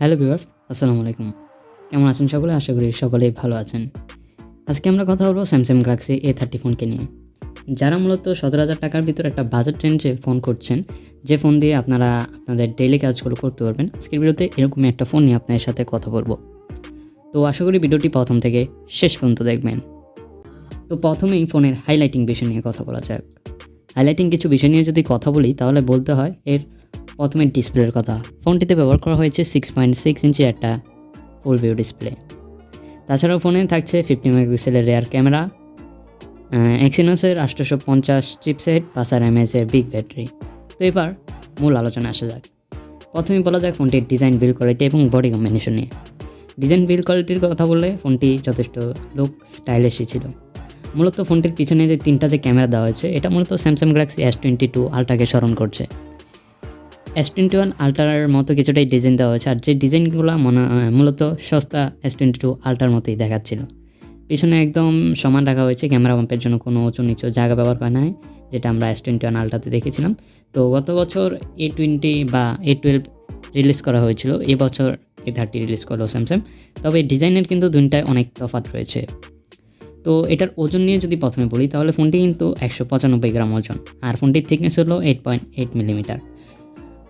Hello viewers, আসসালামু আলাইকুম। কেমন আছেন সকলে? আশা করি সকলেই ভালো আছেন। আজকে আমরা কথা বলবো স্যামসাং গ্যালাক্সি A13 ফোনকে নিয়ে। যারা মূলত 17,000 টাকার ভিতরে একটা বাজেট রেঞ্জে ফোন করছেন, যে ফোন দিয়ে আপনারা আপনাদের ডেইলি কাজগুলো করতে পারবেন, আজকের ভিডিওতে এরকমই একটা ফোন নিয়ে আপনাদের সাথে কথা বলবো। তো আশা করি ভিডিওটি প্রথম থেকে শেষ পর্যন্ত দেখবেন। তো প্রথমেই ফোনের হাইলাইটিং বিষয় নিয়ে কথা বলা যাক। হাইলাইটিং কিছু বিষয় নিয়ে যদি কথা বলি তাহলে বলতে হয় এর প্রথমে ডিসপ্লের কথা। ফোনটিতে ব্যবহার করা হয়েছে 6.6 ইঞ্চির একটা ফুল ভিউ ডিসপ্লে। তাছাড়াও ফোনে থাকছে 50 মেগাপিক্সেলের রেয়ার ক্যামেরা, এক্সিনোসের 850 চিপসেট, 5 mAh বিগ ব্যাটারি। তো এবার মূল আলোচনা আসা যাক। প্রথমেই বলা যাক ফোনটির ডিজাইন, বিল্ড কোয়ালিটি এবং বডি কম্বিনেশন নিয়ে। ডিজাইন, বিল্ড কোয়ালিটির কথা বললে ফোনটি যথেষ্ট লুক স্টাইলিশই ছিল। মূলত ফোনটির পিছনে যে তিনটা যে ক্যামেরা দেওয়া হয়েছে এটা মূলত স্যামসাং গ্যালাক্সি S22 আলট্রাকে স্মরণ করছে। S21 আলট্রার মতো কিছুটাই ডিজাইন দেওয়া হয়েছে, আর যে ডিজাইনগুলো মূলত সস্তা S22 আলট্রার মতোই দেখাচ্ছিল। পিছনে একদম সমান রাখা হয়েছে, ক্যামেরা বাম্পের জন্য কোনো উঁচু নিচু জায়গা ব্যবহার করা নাই, যেটা আমরা S21 আলট্রাতে দেখেছিলাম। তো গত বছর A20 বা A12 রিলিজ করা হয়েছিল, এবছর A30 রিলিজ করলো স্যামসাং। তবে ডিজাইনের কিন্তু দুইটায় অনেক তফাৎ রয়েছে। তো এটার ওজন নিয়ে যদি প্রথমে বলি তাহলে ফোনটি কিন্তু 195 গ্রাম ওজন, আর ফোনটির থিকনেস হলো 8.8 মিলিমিটার।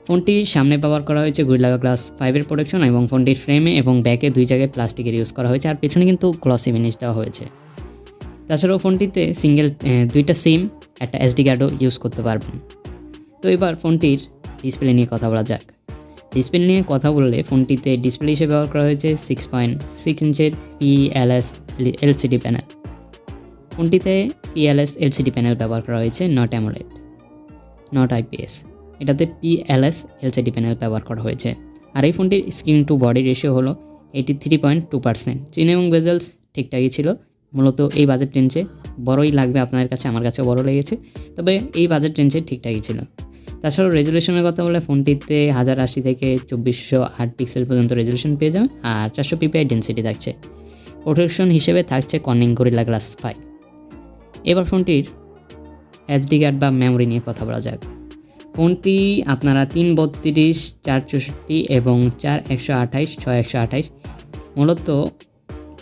ফোনটির সামনে ব্যবহার করা হয়েছে গরিলা গ্লাস 5 প্রোটেকশন, এবং ফোনটির ফ্রেমে এবং ব্যাকে দুই জায়গায় প্লাস্টিকের ইউজ করা হয়েছে, আর পেছনে কিন্তু গ্লসি ফিনিশ দেওয়া হয়েছে। তাছাড়াও ফোনটিতে দুইটা সিম, একটা SD কার্ডও ইউজ করতে পারবেন। তো এবার ফোনটির ডিসপ্লে নিয়ে কথা বলা যাক। ডিসপ্লে নিয়ে কথা বললে ফোনটিতে ডিসপ্লে হিসেবে ব্যবহার করা হয়েছে 6.6 ইঞ্চের PLS LCD প্যানেল। ফোনটিতে PLS LCD প্যানেল ব্যবহার করা হয়েছে, নট অ্যামোলেড, নট IPS। এটাতে PLS LCD প্যানেল ব্যবহার করা হয়েছে। আর এই ফোনটির স্ক্রিন টু বডি রেশিও হলো 83.2%। চিন এবং বেজেলস ঠিকঠাকই ছিল। মূলত এই বাজেট রেঞ্জে বড়ই লাগবে আপনাদের কাছে, আমার কাছেও বড় লেগেছে, তবে এই বাজেট রেঞ্জে ঠিকঠাকই ছিল। তাছাড়াও রেজুলেশনের কথা বলে ফোনটিতে 1080 থেকে 2408 পিক্সেল পর্যন্ত রেজুলেশন পেয়ে যাবেন, আর 400 ppi ডেন্সিটি থাকছে। প্রোটেকশন হিসেবে থাকছে কর্নিং গরিলা গ্লাস 5। এবার ফোনটির SD কার্ড বা মেমোরি নিয়ে কথা বলা যাক। ফোনটি আপনারা 332, 464 এবং 4128, 6128 মূলত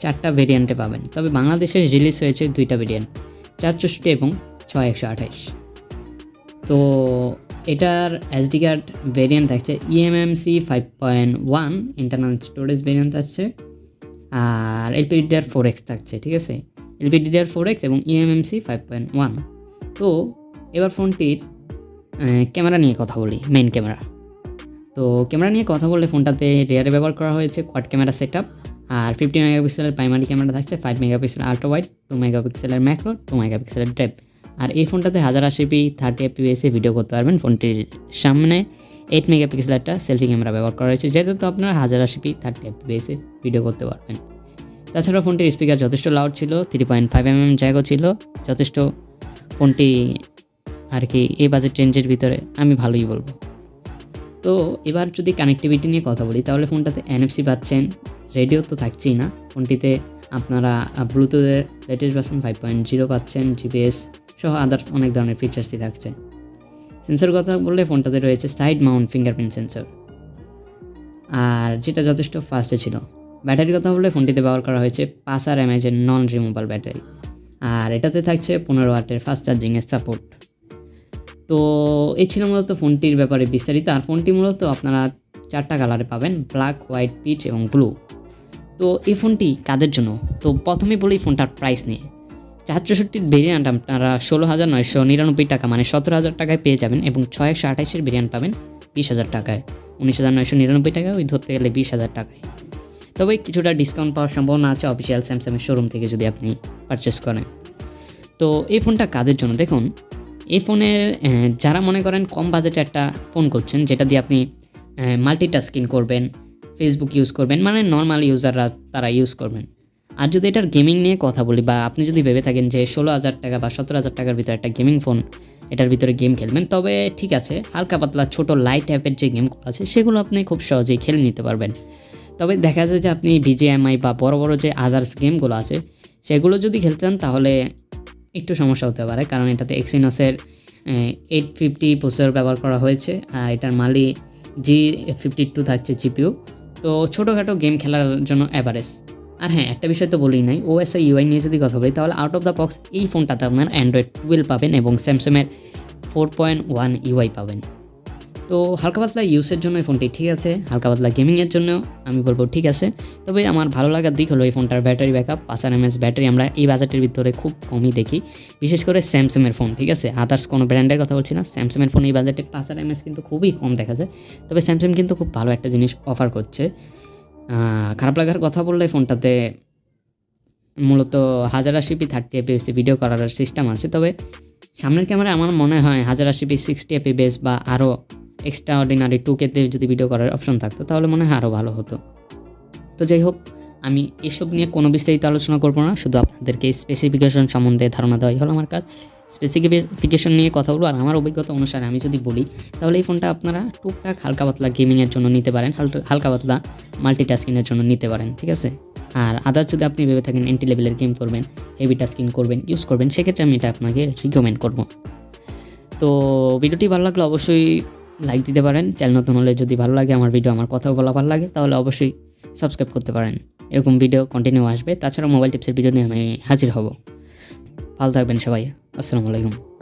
4টা ভেরিয়েন্টে পাবেন। তবে বাংলাদেশে রিলিজ হয়েছে 2টা ভেরিয়েন্ট, 464 এবং 6128। তো এটার SD কার্ড ভেরিয়েন্ট থাকছে eMMC 5.1 ইন্টারনাল স্টোরেজ ভেরিয়েন্ট থাকছে, আর LPDDR4X থাকছে, ঠিক আছে, LPDDR4X এবং eMMC 5.1। তো এবার ফোনটির ক্যামেরা নিয়ে কথা বলি, মেইন ক্যামেরা। তো ক্যামেরা নিয়ে কথা বললে ফোনটাতে রিয়ারে ব্যবহার করা হয়েছে কোয়াড ক্যামেরা সেটআপ, আর 50 মেগাপিক্সেলের প্রাইমারি ক্যামেরা থাকছে, 5 মেগাপিক্সেল আল্ট্রা ওয়াইড, 2 মেগাপিক্সেলের ম্যাক্রো, 2 মেগাপিক্সেলের ডেপ। আর এই ফোনটাতে 1080p 30 fps ভিডিও করতে পারবেন। ফোনটির সামনে 8 মেগাপিক্সেলের একটা সেলফি ক্যামেরা ব্যবহার করা হয়েছে, যেহেতু তো আপনারা 1080p 30 fps ভিডিও করতে পারবেন। তাছাড়া ফোনটির স্পিকার যথেষ্ট লাউড ছিল, 3.5mm জ্যাকও ছিল, যথেষ্ট। ফোনটি আর কি এই বাজেট রেঞ্জের ভিতরে আমি ভালোই বলবো। তো এবার যদি কানেক্টিভিটি নিয়ে কথা বলি তাহলে ফোনটাতে NFC পাচ্ছেন, রেডিও তো থাকছেই না, ফোনটিতে আপনারা ব্লুটুথের লেটেস্ট ভার্সন 5.0 পাচ্ছেন, GPS সহ আদার্স অনেক ধরনের ফিচার্সই থাকছে। সেন্সর কথা বললে ফোনটাতে রয়েছে সাইড মাউন্ট ফিঙ্গারপ্রিন্ট সেন্সর, আর যেটা যথেষ্ট ফাস্টে ছিল। ব্যাটারির কথা বললে ফোনটিতে ব্যবহার করা হয়েছে 5 mAh নন রিমুভাল ব্যাটারি, আর এটাতে থাকছে 15 ওয়াটের ফাস্ট চার্জিংয়ের সাপোর্ট। তো এই ছিল মূলত ফোনটির ব্যাপারে বিস্তারিত। আর ফোনটি মূলত আপনারা 4টা কালারে পাবেন, ব্ল্যাক, হোয়াইট, পিচ এবং ব্লু। তো এই ফোনটি কাদের জন্য? তো প্রথমে বলি ফোনটার প্রাইস নিয়ে। 464 ভেরিয়েন্ট আপনারা 16,999 টাকা, মানে 17,000 টাকায় পেয়ে যাবেন, এবং 6128 ভেরিয়েন্ট পাবেন 20,000 টাকায়, 19,999 টাকায়, ওই ধরতে গেলে 20,000 টাকায়। তবে কিছুটা ডিসকাউন্ট পাওয়ার সম্ভাবনা আছে অফিসিয়াল স্যামসাংয়ের শোরুম থেকে যদি আপনি পারচেস করেন। তো এই ফোনটা কাদের জন্য? দেখুন, এই ফোনের যারা মনে করেন কম বাজেটে একটা ফোন করছেন, যেটা দিয়ে আপনি মাল্টিটাস্কিং করবেন, ফেসবুক ইউজ করবেন, মানে নর্মাল ইউজাররা তারা ইউজ করবেন। আর যদি এটার গেমিং নিয়ে কথা বলি, বা আপনি যদি ভেবে থাকেন যে 16,000 টাকা বা 17,000 টাকার ভিতরে একটা গেমিং ফোন, এটার ভিতরে গেম খেলবেন, তবে ঠিক আছে, হালকা পাতলা ছোটো লাইট অ্যাপের যে গেমগুলো আছে সেগুলো আপনি খুব সহজেই খেলে নিতে পারবেন। তবে দেখা যায় যে আপনি BGMI বা বড় বড় যে আদার্স গেমগুলো আছে সেগুলো যদি খেলতে চান তাহলে একটু সমস্যা হতে পারে, কারণ এটাতে এক্সিনোসের 850 প্রসেসর ব্যবহার করা হয়েছে, আর এটার মালি G52 থাকছে GPU। তো ছোটোখাটো গেম খেলার জন্য অ্যাভারেজ। আর হ্যাঁ, একটা বিষয় তো বলেই নাই, ওএসআই ইউআই নিয়ে যদি কথা বলি তাহলে আউট অফ দ্য বক্স এই ফোনটাতে আপনার অ্যান্ড্রয়েড 12 পাবেন এবং স্যামসাংয়ের 4.1 ইউআই পাবেন। তো হালকা পাতলা ইউজের জন্য এই ফোনটি ঠিক আছে, হালকা পাতলা গেমিংয়ের জন্য আমি বলবো ঠিক আছে। তবে আমার ভালো লাগার দিক হলো এই ফোনটার ব্যাটারি ব্যাকআপ। 5000 mAh ব্যাটারি আমরা এই বাজেটের ভিতরে খুব কমই দেখি, বিশেষ করে স্যামসাংয়ের ফোন, ঠিক আছে, আদার্স কোনো ব্র্যান্ডের কথা বলছি না। স্যামসাংয়ের ফোন এই বাজেটে 5000 mAh কিন্তু খুবই কম দেখা যায়। তবে স্যামসাং কিন্তু খুব ভালো একটা জিনিস অফার করছে। খারাপ লাগার কথা বললে ফোনটাতে মূলত 1080p 30fps ভিডিও করার সিস্টেম আছে। তবে সামনের ক্যামেরা আমার মনে হয় 1080p 60fps বা আরও এক্সট্রা অর্ডিনারি 2K-তে যদি ভিডিও করার অপশন থাকতো তাহলে মনে হয় আরও ভালো হতো। তো যাই হোক, আমি এসব নিয়ে কোনো বিস্তারিত আলোচনা করবো না, শুধু আপনাদেরকে স্পেসিফিকেশন সম্বন্ধে ধারণা দেওয়াই হলো আমার কাজ। স্পেসিফিকেশন নিয়ে কথা বলবো, আর আমার অভিজ্ঞতা অনুসারে আমি যদি বলি তাহলে এই ফোনটা আপনারা টুকটাক হালকা পাতলা গেমিংয়ের জন্য নিতে পারেন, হালকা পাতলা মাল্টিটাস্কিংয়ের জন্য নিতে পারেন, ঠিক আছে। আর আদার্স যদি আপনি ভেবে থাকেন এন্ট্রি লেভেলের গেম করবেন, হেভি টাস্কিং করবেন, ইউজ করবেন, সেক্ষেত্রে আমি এটা আপনাকে রিকমেন্ড করব। তো ভিডিওটি ভালো লাগলে অবশ্যই লাইক দিতে পারেন। চ্যানেল নতুন হলে যদি ভালো লাগে আমার ভিডিও, আমার কথাও বলা ভালো লাগে, তাহলে অবশ্যই সাবস্ক্রাইব করতে পারেন। এরকম ভিডিও কন্টিনিউ আসবে। তাছাড়া মোবাইল টিপসের ভিডিও নিয়ে আমি হাজির হব। ভালো থাকবেন সবাই। আসসালামু আলাইকুম।